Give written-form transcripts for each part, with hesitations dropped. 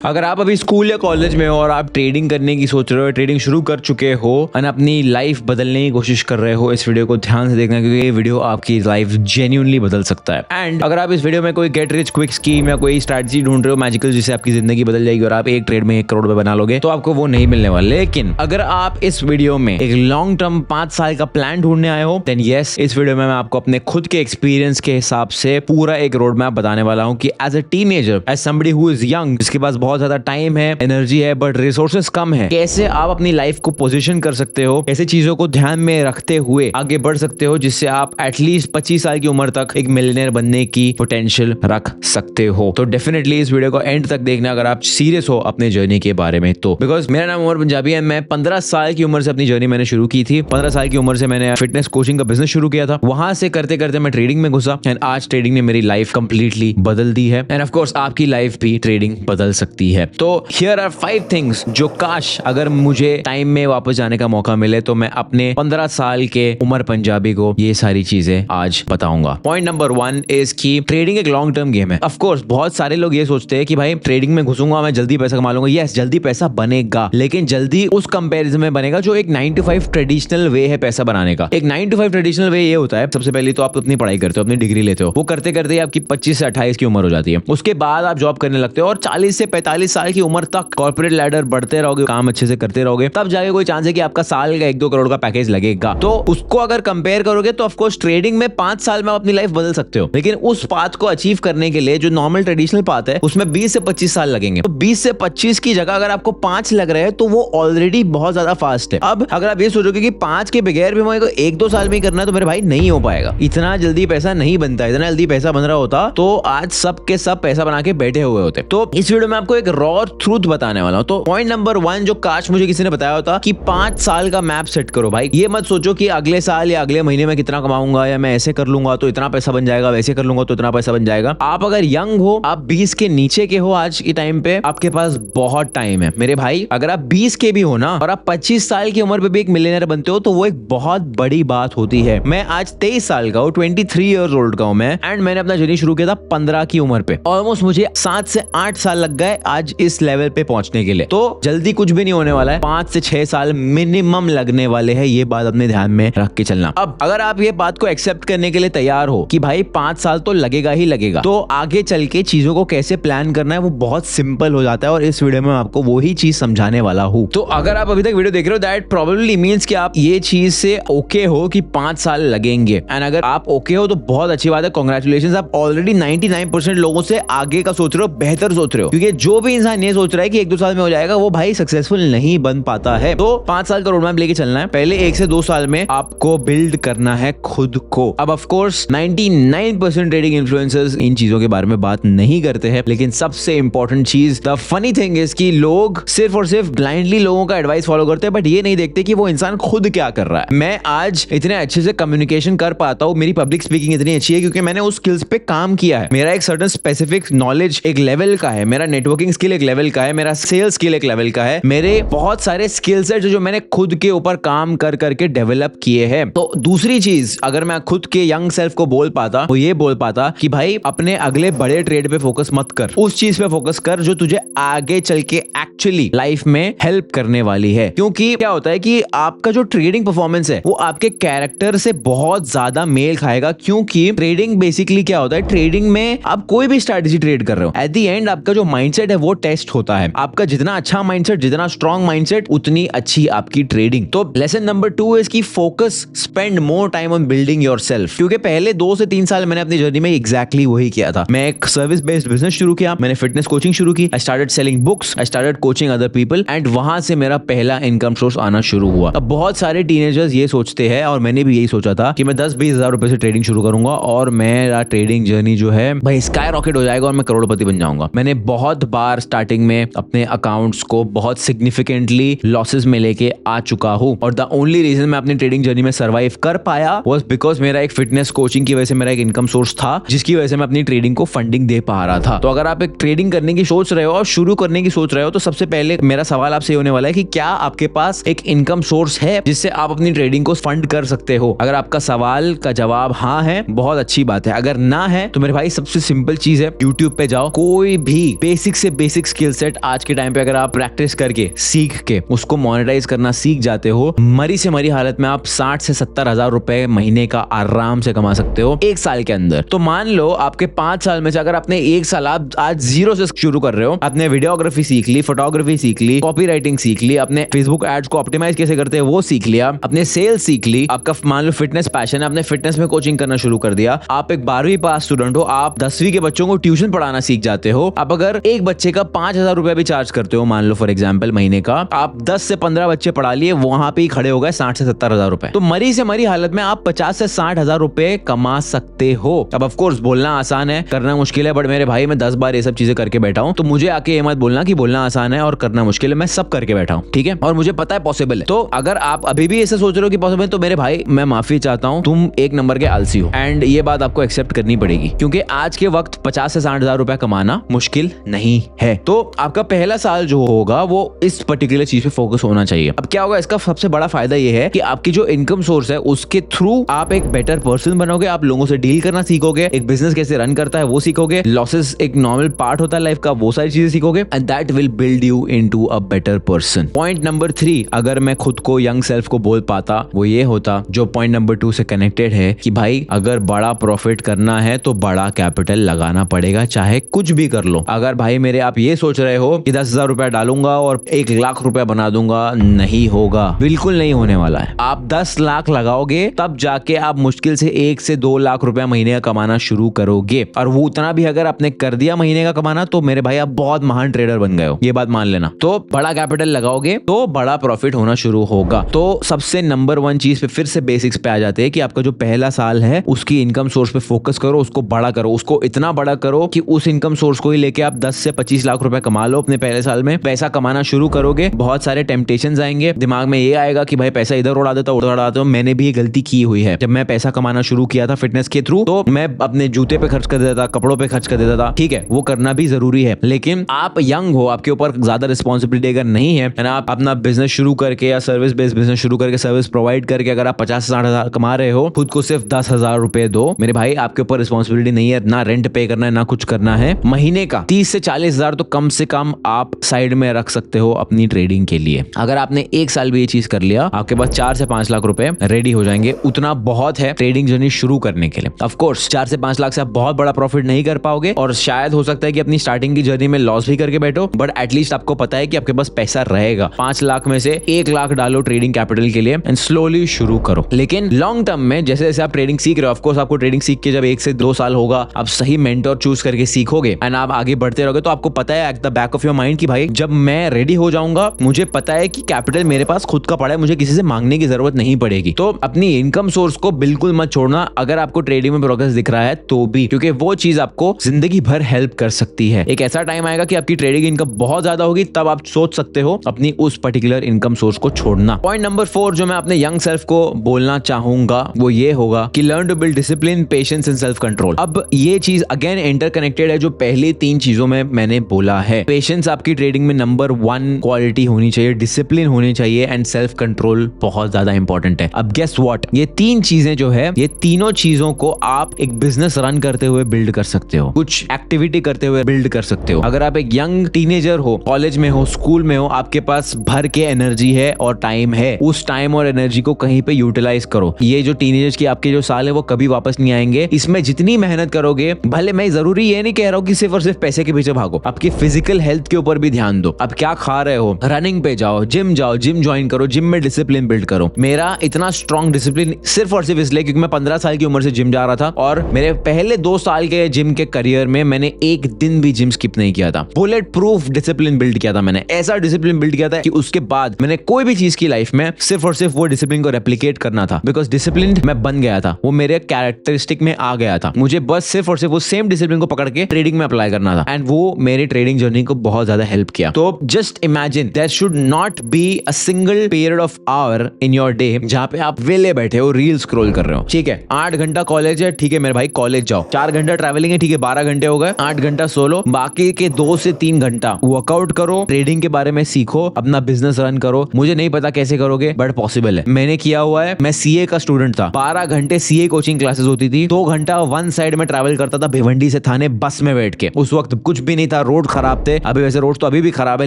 अगर आप अभी स्कूल या कॉलेज में हो और आप ट्रेडिंग करने की सोच रहे हो, ट्रेडिंग शुरू कर चुके हो और अपनी लाइफ बदलने की कोशिश कर रहे हो, इस वीडियो को ध्यान से देखना क्योंकि ये वीडियो आपकी लाइफ जेन्युइनली बदल सकता है। एंड अगर आप इस वीडियो में कोई गेट रिच क्विक स्कीम या कोई स्ट्रैटेजी ढूंढ रहे हो मैजिकल जिससे आपकी जिंदगी बदल जाएगी और आप एक ट्रेड में 1 करोड़ रुपए बना लोगे, तो आपको वो नहीं मिलने वाला। लेकिन अगर आप इस वीडियो में एक लॉन्ग टर्म 5 साल का प्लान ढूंढने आए हो, देन यस, इस वीडियो में मैं आपको अपने खुद के एक्सपीरियंस के हिसाब से पूरा एक रोड मैप बताने वाला हूं कि as a teenager, as somebody who is young, जिसके पास बहुत ज्यादा टाइम है, एनर्जी है, बट रिसोर्सेस कम है, कैसे आप अपनी लाइफ को पोजीशन कर सकते हो, कैसे चीजों को ध्यान में रखते हुए आगे बढ़ सकते हो जिससे आप एटलीस्ट 25 साल की उम्र तक एक मिलियनेयर बनने की पोटेंशियल रख सकते हो। तो डेफिनेटली इस वीडियो को एंड तक देखना अगर आप सीरियस हो अपने जर्नी के बारे में। तो बिकॉज मेरा नाम उमर पंजाबी है, मैं 15 साल की उम्र से अपनी जर्नी मैंने शुरू की थी। 15 साल की उम्र से मैंने फिटनेस कोचिंग का बिजनेस शुरू किया था, वहां से करते करते मैं ट्रेडिंग में घुसा एंड आज ट्रेडिंग ने मेरी लाइफ कंप्लीटली बदल दी है। एंड ऑफ कोर्स आपकी लाइफ भी ट्रेडिंग बदल सकती है। तो हियर आर 5 थिंग्स जो काश अगर मुझे टाइम में वापस जाने का मौका मिले तो मैं अपने 15 साल के उमर पंजाबी को ये सारी चीजें आज बताऊंगा। पॉइंट नंबर 1 इज कि ट्रेडिंग एक लॉन्ग टर्म गेम है। ऑफ कोर्स बहुत सारे लोग ये सोचते हैं कि भाई ट्रेडिंग में घुसूंगा मैं जल्दी पैसा कमा लूंगा। यस, जल्दी पैसा बनेगा, लेकिन जल्दी उस कंपैरिजन में बनेगा जो एक 9 to 5 ट्रेडिशनल वे है पैसा बनाने का। एक 9 to 5 ट्रेडिशनल वे ये होता है, सबसे पहले तो आप अपनी पढ़ाई करते हो, अपनी डिग्री लेते हो, वो करते करते आपकी 25 से 28 की उम्र हो जाती है। उसके बाद आप जॉब करने लगते हो और 40 से 45 साल की उम्र तक कॉर्पोरेट लैडर बढ़ते रहोगे, काम अच्छे से करते रहोगे, तब जाके कोई चांस है कि आपका साल का 1-2 करोड़ का पैकेज लगेगा। तो उसको अगर कंपेयर करोगे तो ऑफकोर्स ट्रेडिंग में 5 साल में आप अपनी लाइफ बदल सकते हो, लेकिन उस पाथ को अचीव करने के लिए जो नॉर्मल ट्रेडिशनल पाथ है उसमें 20 से 25 साल लगेंगे। तो 20 से 25 की जगह अगर आपको 5 लग रहे हैं तो वो ऑलरेडी बहुत ज्यादा फास्ट है। अब अगर आप ये सोचोगे कि 5 के बगैर भी मुझे 1-2 साल में ही करना है तो मेरे भाई नहीं हो पाएगा। इतना जल्दी पैसा नहीं बनता। इतना जल्दी पैसा बन रहा होता तो आज सब के सब पैसा बना के बैठे हुए होते। तो इस वीडियो में आपको एक रॉ ट्रूथ बताने वाला हूं। तो पॉइंट नंबर 1 जो काश मुझे किसी ने बताया होता कि 5 साल का मैप सेट करो भाई। ये मत सोचो कि अगले साल या अगले महीने में कितना कमाऊंगा या मैं ऐसे कर लूंगा तो इतना पैसा बन जाएगा, वैसे कर लूंगा तो इतना पैसा बन जाएगा। आप अगर यंग हो, आप 20 के नीचे के हो आज के टाइम पे, आपके पास बहुत टाइम है मेरे भाई। अगर आप 20 के भी हो ना और आप 25 साल की उम्र पे भी एक मिलियनेयर बनते हो तो वो एक बहुत बड़ी बात होती है। मैं आज 23 साल का हूँ, 23 ईयर्स ओल्ड का हूँ मैं, एंड मैंने अपना जर्नी शुरू किया था 15 की उम्र पे। ऑलमोस्ट मुझे 7 से 8 साल लग गए आज इस लेवल पे पहुंचने के लिए। तो जल्दी कुछ भी नहीं होने वाला है, 5 से 6 साल मिनिमम लगने वाले हैं। ये बात अपने ध्यान में रख के चलना। अब अगर आप ये बात को एक्सेप्ट करने के लिए तैयार हो कि भाई 5 साल तो लगेगा ही लगेगा, तो आगे चल के चीजों को कैसे प्लान करना है वो बहुत सिंपल हो जाता है और इस वीडियो में मैं आपको वही चीज समझाने वाला हूँ। तो अगर आप अभी तक वीडियो देख रहे हो दैट प्रोबेबली मींस कि आप ये चीज से ओके हो कि 5 साल लगेंगे। एंड अगर आप ओके हो तो बहुत अच्छी बात है, कांग्रेचुलेशंस। आप ऑलरेडी 99% लोगों से आगे का सोच रहे हो, बेहतर सोच रहे हो, क्योंकि जो भी इंसान ये सोच रहा है कि 1-2 साल में हो जाएगा वो भाई सक्सेसफुल नहीं बन पाता है। तो 5 साल का रोड मैप लेके चलना है। पहले 1 से 2 साल में आपको बिल्ड करना है खुद को। अब ऑफ कोर्स 99% ट्रेडिंग इन्फ्लुएंसर्स इन चीजों के बारे में बात नहीं करते हैं, लेकिन सबसे इंपॉर्टेंट चीज, द फनी थिंग इज कि लोग सिर्फ और सिर्फ ब्लाइंडली लोगों का एडवाइस फॉलो करते हैं, बट ये नहीं देखते कि वो इंसान खुद क्या कर रहा है। मैं आज इतने अच्छे से कम्युनिकेशन कर पाता हूँ, मेरी पब्लिक स्पीकिंग इतनी अच्छी है क्योंकि मैंने उस स्किल्स पे काम किया है। मेरा एक सर्टेन स्पेसिफिक नॉलेज एक लेवल का है, मेरा नेटवर्किंग स्किल एक लेवल का है, मेरा सेल्स स्किल एक लेवल का है, मेरे बहुत सारे स्किल्स है जो मैंने खुद के ऊपर काम कर करके डेवलप किए हैं। तो दूसरी चीज अगर मैं खुद के यंग सेल्फ को बोल पाता, वो ये बोल पाता कि भाई अपने अगले बड़े ट्रेड पे फोकस मत कर, उस चीज पे फोकस कर जो तुझे आगे चल के एक्चुअली लाइफ में हेल्प करने वाली है। क्योंकि क्या होता है कि आपका जो ट्रेडिंग परफॉर्मेंस है वो आपके कैरेक्टर से बहुत ज्यादा मेल खाएगा। क्योंकि ट्रेडिंग बेसिकली क्या होता है, ट्रेडिंग में आप कोई भी स्ट्रेटेजी ट्रेड कर रहे हो, एट द एंड आपका जो माइंडसेट है वो टेस्ट होता है। आपका जितना अच्छा माइंडसेट, जितना स्ट्रॉन्ग माइंडसेट, उतनी अच्छी आपकी ट्रेडिंग। तो लेसन नंबर 2 इज की focus, spend more time on building yourself. क्योंकि पहले 2 से 3 साल मैंने अपनी जर्नी में एग्जैक्टली वही किया था। मैं एक सर्विस बेस्ड बिजनेस शुरू किया, मैंने फिटनेस कोचिंग शुरू की, I started selling books, I started coaching other people, and वहां से मेरा पहला इनकम सोर्स आना शुरू हुआ। अब बहुत सारे टीनेजर्स ये सोचते हैं और मैंने भी यही सोचा था कि मैं 10-20 हजार रुपए से ट्रेडिंग शुरू करूंगा और मेरा ट्रेडिंग जर्नी जो है भाई स्काई रॉकेट हो जाएगा और मैं करोड़पति बन जाऊंगा। मैंने बहुत बार स्टार्टिंग में अपने अकाउंट्स को बहुत सिग्निफिकेंटली लॉसेस में लेके आ चुका हूं और द ओनली रीजन मैं अपनी ट्रेडिंग जर्नी में सर्वाइव कर पाया वाज बिकॉज मेरा एक फिटनेस कोचिंग की वजह से मेरा एक इनकम सोर्स था जिसकी वजह से मैं अपनी ट्रेडिंग को फंडिंग दे पा रहा था। तो अगर आप एक ट्रेडिंग करने की सोच रहे हो और शुरू करने की सोच रहे हो तो सबसे पहले मेरा सवाल आपसे होने वाला है कि क्या आपके पास एक इनकम सोर्स है जिससे आप अपनी ट्रेडिंग को फंड कर सकते हो। अगर आपका सवाल का जवाब हाँ है, बहुत अच्छी बात है। अगर ना है तो मेरे भाई सबसे सिंपल चीज है, यूट्यूब पे जाओ, कोई भी बेसिक से बेसिक स्किल सेट आज के टाइम पे अगर आप प्रैक्टिस करके सीख के उसको मोनेटाइज करना सीख जाते हो, मरी से मरी हालत में आप 60 से 70 हजार रुपए महीने का आराम से कमा सकते हो एक साल के अंदर। तो मान लो आपके 5 साल में से अगर आपने एक साल, आप आज जीरो से शुरू कर रहे हो, आपने वीडियोग्राफी सीख ली, फोटोग्राफी सीख ली, कॉपी राइटिंग सीख ली, अपने फेसबुक एड्स को ऑप्टिमाइज कैसे करते हैं वो सीख लिया, अपने सेल्स सीख ली, आपका मान लो फिटनेस पैशन है, आपने फिटनेस में कोचिंग करना शुरू कर दिया, आप एक 12वीं पास स्टूडेंट हो, आप 10वीं के बच्चों को ट्यूशन पढ़ाना सीख जाते हो। आप अगर एक बच्चे का 5,000 रुपया भी चार्ज करते हो मान लो फॉर एग्जाम्पल महीने का, आप 10 से 15 बच्चे पढ़ा लिए, वहां पे ही खड़े हो गए 60 से 70 हजार रुपए। तो मरी से मरी हालत में आप 50 से 60 हजार रुपए कमा सकते हो। अब ऑफ कोर्स बोलना आसान है, करना मुश्किल है, बट मेरे भाई मैं 10 बार ये सब चीजें करके बैठा हूं, तो मुझे आके ये मत बोलना कि बोलना आसान है और करना मुश्किल है। मैं सब करके बैठा हूं, ठीक है, और मुझे पता है पॉसिबल है। तो अगर आप अभी भी ऐसे सोच रहे हो कि पॉसिबल है, तो मेरे भाई मैं माफी चाहता हूं, तुम एक नंबर के आलसी हो, एंड ये बात आपको एक्सेप्ट करनी पड़ेगी, क्योंकि आज के वक्त 50 से 60 हजार रुपया कमाना मुश्किल नहीं है। तो आपका पहला साल जो होगा वो इस पर्टिकुलर चीज पे फोकस होना चाहिए। अब क्या होगा, इसका सबसे बड़ा फायदा ये है कि आपकी जो इनकम सोर्स है उसके थ्रू आप एक बेटर पर्सन बनोगे, आप लोगों से डील करना सीखोगे, एक बिजनेस कैसे रन करता है वो सीखोगे, लॉसेस एक नॉर्मल पार्ट होता है लाइफ का, वो सारी चीजें सीखोगे, and that will build you into a better person. Point number 3 अगर मैं खुद को यंग सेल्फ को बोल पाता वो ये होता, जो पॉइंट नंबर 2 से कनेक्टेड है, कि भाई अगर बड़ा प्रॉफिट करना है तो बड़ा कैपिटल लगाना पड़ेगा, चाहे कुछ भी कर लो। अगर भाई मेरे आप ये सोच रहे हो कि 10,000 रुपया डालूंगा और 1 लाख रुपया बना दूंगा, नहीं होगा, बिल्कुल नहीं होने वाला है। आप 10 लाख लगाओगे तब जाके आप मुश्किल से 1 से 2 लाख रुपया महीने का कमाना शुरू करोगे, और वो उतना भी अगर आपने कर दिया महीने का कमाना तो मेरे भाई आप बहुत महान ट्रेडर बन गए हो, ये बात मान लेना। तो बड़ा कैपिटल लगाओगे तो बड़ा प्रॉफिट होना शुरू होगा। तो सबसे नंबर 1 चीज पे फिर से बेसिक्स पे आ जाते हैं कि आपका जो पहला साल है उसकी इनकम सोर्स पे फोकस करो, उसको बड़ा करो, उसको इतना बड़ा करो कि उस इनकम सोर्स को ही लेके आप 10 से 25 लाख रुपए कमा लो अपने पहले साल में। पैसा कमाना शुरू करोगे, बहुत सारे टेम्पटेशंस आएंगे, दिमाग में ये आएगा कि भाई पैसा इधर उड़ा देता उधर उड़ा देता हूं। मैंने भी ये गलती की हुई है, जब मैं पैसा कमाना शुरू किया था फिटनेस के थ्रू, तो मैं अपने जूते पे खर्च कर देता था, कपड़ों पे खर्च कर देता था, ठीक है, वो करना भी जरूरी है, लेकिन आप यंग हो, आपके ऊपर ज्यादा रिस्पॉन्सिबिलिटी अगर नहीं है, आप अपना बिजनेस शुरू करके या सर्विस बेस्ड बिजनेस शुरू करके सर्विस प्रोवाइड करके अगर आप 50 से 60 हजार कमा रहे हो, खुद को सिर्फ 10,000 रुपए दो, मेरे भाई आपके ऊपर रिस्पॉन्सिबिलिटी नहीं है, ना रेंट पे करना है ना कुछ करना है। महीने का 30 से 40 हजार तो कम से कम आप साइड में रख सकते हो अपनी ट्रेडिंग के लिए। अगर आपने एक साल भी ये चीज कर लिया, आपके पास 4 से 5 लाख रुपए रेडी हो जाएंगे, उतना बहुत है ट्रेडिंग जर्नी शुरू करने के लिए। ऑफ कोर्स 4 से 5 लाख से आप बहुत बड़ा प्रॉफिट नहीं कर पाओगे, और शायद हो सकता है कि अपनी स्टार्टिंग की जर्नी में लॉस भी करके बैठो, बट एटलीस्ट आपको पता है कि आपके पास पैसा रहेगा। 5 लाख में से 1 लाख डालो ट्रेडिंग कैपिटल के लिए एंड स्लोली शुरू करो। लेकिन लॉन्ग टर्म में जैसे जैसे आप ट्रेडिंग सीख रहे हो, ऑफ कोर्स आपको ट्रेडिंग सीख के जब 1 से 2 साल होगा, आप सही मेंटर चूज करके सीखोगे एंड आप आगे बढ़ते रहोगे, तो आपको पता है at the back of your mind कि भाई जब मैं रेडी हो जाऊंगा, मुझे पता है कि कैपिटल मेरे पास खुद का पड़ा है, मुझे किसी से मांगने की जरूरत नहीं पड़ेगी। तो अपनी इनकम सोर्स को बिल्कुल मत छोड़ना, अगर आपको ट्रेडिंग में प्रोग्रेस दिख रहा है तो भी, क्योंकि वो चीज आपको जिंदगी भर हेल्प कर सकती है। एक ऐसा टाइम आएगा कि आपकी ट्रेडिंग इनकम बहुत ज्यादा होगी, तब आप सोच सकते हो अपनी उस पर्टिकुलर इनकम सोर्स को छोड़ना। पॉइंट नंबर 4 जो मैं अपने यंग सेल्फ को बोलना चाहूंगा वो ये होगा कि learn to build discipline, patience and self control. अब ये चीज अगेन इंटरकनेक्टेड है जो पहले 3 चीजों में मैंने बोला है। पेशेंस आपकी ट्रेडिंग में नंबर 1 क्वालिटी होनी चाहिए, डिसिप्लिन होनी चाहिए, एंड सेल्फ कंट्रोल बहुत ज्यादा इंपॉर्टेंट है। अब गेस व्हाट, ये 3 चीजें जो है, ये तीनों चीजों को आप एक बिजनेस रन करते हुए बिल्ड कर सकते हो, कुछ एक्टिविटी करते हुए बिल्ड कर सकते हो। अगर आप एक यंग टीनेजर हो, कॉलेज में हो, स्कूल में हो, आपके पास भर के एनर्जी है और टाइम है, उस टाइम और एनर्जी को कहीं पे यूटिलाइज करो। ये जो टीनेजर्स की आपके जो साल है वो कभी वापस नहीं आएंगे, इसमें जितनी मेहनत करोगे, भले मैं जरूरी ये नहीं कह रहा हूँ कि सिर्फ और सिर्फ पैसे के पीछे भागो, आपकी फिजिकल हेल्थ के ऊपर भी ध्यान दो। आप क्या खा रहे हो, रनिंग पे जाओ, जिम ज्वाइन करो, जिम में डिसिप्लिन बिल्ड करो। मेरा इतना स्ट्रॉन्ग डिसिप्लिन सिर्फ और सिर्फ इसलिए क्योंकि मैं 15 साल की उम्र से जिम जा रहा था, और मेरे पहले 2 साल के जिम के करियर में मैंने एक दिन भी जिम स्किप नहीं किया था। बुलेट प्रूफ डिसिप्लिन बिल्ड किया था मैंने, ऐसा डिसिप्लिन बिल्ड किया था कि उसके बाद मैंने कोई भी चीज की लाइफ में सिर्फ और सिर्फ वो डिसिप्लिन को रेप्लिकेट करना था, बिकॉज डिसिप्लिन मैं बन गया था, वो मेरे कैरेक्टरिस्टिक में आ गया था। मुझे बस सिर्फ और सिर्फ वो सेम डिसिप्लिन को पकड़ के ट्रेडिंग में अप्लाई करना था, एंड वो मेरी ट्रेडिंग जर्नी को बहुत ज्यादा हेल्प किया। तो just imagine there should not be a single period of hour in your day जहां पे आप वेले बैठे हो, रील स्क्रॉल कर रहे हो। ठीक है, 8 घंटा कॉलेज है, ठीक है मेरे भाई कॉलेज जाओ। 4 घंटा ट्रैवलिंग है, ठीक है 12 घंटे हो गए, 8 घंटा सो लो, बाकी के 2 से 3 घंटा वर्कआउट करो, ट्रेडिंग के बारे में सीखो, अपना बिजनेस रन करो। मुझे नहीं पता कैसे करोगे, बट पॉसिबल है, मैंने किया हुआ है। मैं सीए का स्टूडेंट था, 12 घंटे सीए कोचिंग क्लासेस होती थी, 2 घंटा वन साइड में ट्रैवल करता था भिवंडी से थाने बस में बैठ के। उस वक्त कुछ भी नहीं था, था, रोड खराब थे। अभी वैसे रोड तो अभी भी खराब है,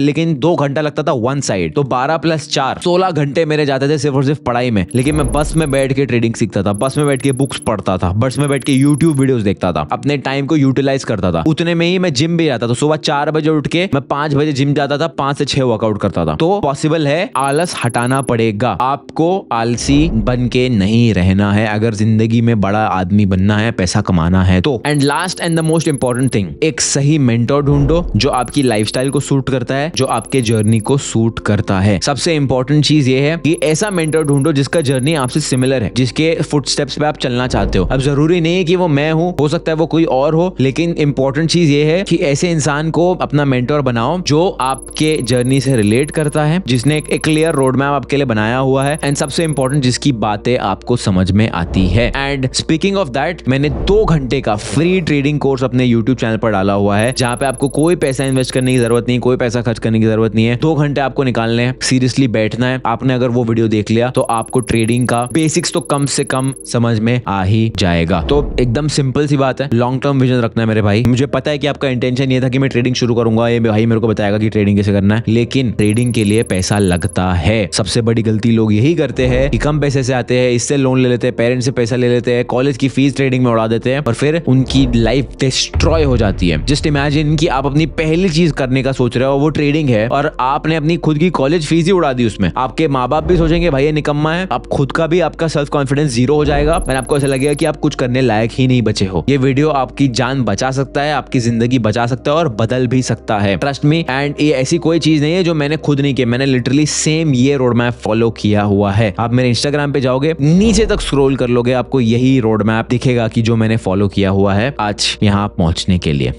लेकिन 2 घंटा लगता था वन साइड, तो 12 + 4 16 घंटे मेरे जाते थे सिर्फ और सिर्फ पढ़ाई में। लेकिन मैं बस में बैठ के ट्रेडिंग सीखता था, बस में बैठ के बुक्स पढ़ता था, बस में बैठ के यूट्यूब वीडियोस देखता था, अपने टाइम को यूटिलाइज करता था। उतने में ही मैं जिम भी जाता था। सुबह 4 बजे उठ के मैं 5 बजे जिम जाता था, 5 से 6 वर्कआउट करता था। तो पॉसिबल है, आलस हटाना पड़ेगा। आपको आलसी बन के नहीं रहना है अगर जिंदगी में बड़ा आदमी बनना है, पैसा कमाना है तो। And last and the most important thing, एक सही मेंटर ढूंढो जो आपकी लाइफस्टाइल को सूट करता है, जो आपके जर्नी को सूट करता है। सबसे इंपॉर्टेंट चीज ये है कि ऐसा मेंटर ढूंढो जिसका जर्नी आपसे सिमिलर है, जिसके फुटस्टेप्स पे आप चलना चाहते हो। अब जरूरी नहीं है कि वो मैं हूं, हो सकता है वो कोई और हो, लेकिन इंपॉर्टेंट चीज ये है कि ऐसे इंसान को अपना मेंटर बनाओ जो आपके जर्नी से रिलेट करता है, जिसने एक क्लियर रोड मैप आपके लिए बनाया हुआ है, एंड सबसे इंपॉर्टेंट जिसकी बातें आपको समझ में आती है। एंड स्पीकिंग ऑफ दैट, मैंने 2 घंटे का फ्री ट्रेडिंग कोर्स अपने यूट्यूब चैनल पर डाला हुआ है, जहां पे आपको कोई पैसा इन्वेस्ट करने की जरूरत नहीं, कोई पैसा खर्च करने की जरूरत नहीं है। 2 घंटे आपको निकालने हैं, सीरियसली बैठना है। आपने अगर वो वीडियो देख लिया तो आपको ट्रेडिंग का बेसिक्स तो कम से कम समझ में आ ही जाएगा। तो एकदम सिंपल सी बात है, लॉन्ग टर्म विजन रखना है मेरे भाई। मुझे पता है कि आपका इंटेंशन ये था कि मैं ट्रेडिंग शुरू करूंगा, ये भाई मेरे को बताएगा कि ट्रेडिंग कैसे करना है, लेकिन ट्रेडिंग के लिए पैसा लगता है। सबसे बड़ी गलती लोग यही करते हैं कि कम पैसे से आते हैं, इससे लोन ले लेते हैं, पेरेंट्स से पैसा ले लेते हैं, कॉलेज की फीस ट्रेडिंग में उड़ा देते हैं और फिर उनकी लाइफ डिस्ट्रॉय हो जाती है। जस्ट इमेजिन कि आप अपनी पहली चीज करने का सोच रहे हो, वो ट्रेडिंग है, और आपने अपनी खुद की कॉलेज फीस ही उड़ा दी उसमें। आपके माँ बाप भी सोचेंगे भाई ये निकम्मा है, आप खुद का भी, आपका सेल्फ कॉन्फिडेंस 0 हो जाएगा और आपको ऐसा लगेगा कि आप कुछ करने लायक ही नहीं बचे हो। ये वीडियो आपकी जान बचा सकता है, आपकी जिंदगी बचा सकता है और बदल भी सकता है, ट्रस्ट मी। एंड ये ऐसी कोई चीज नहीं है जो मैंने खुद नहीं की, मैंने लिटरली सेम ये रोड मैप फॉलो किया हुआ है। आप मेरे इंस्टाग्राम पे जाओगे, नीचे तक स्क्रॉल कर लोगे, आपको यही रोड मैप दिखेगा कि जो मैंने फॉलो किया हुआ है आज यहाँ पहुंचने के लिए।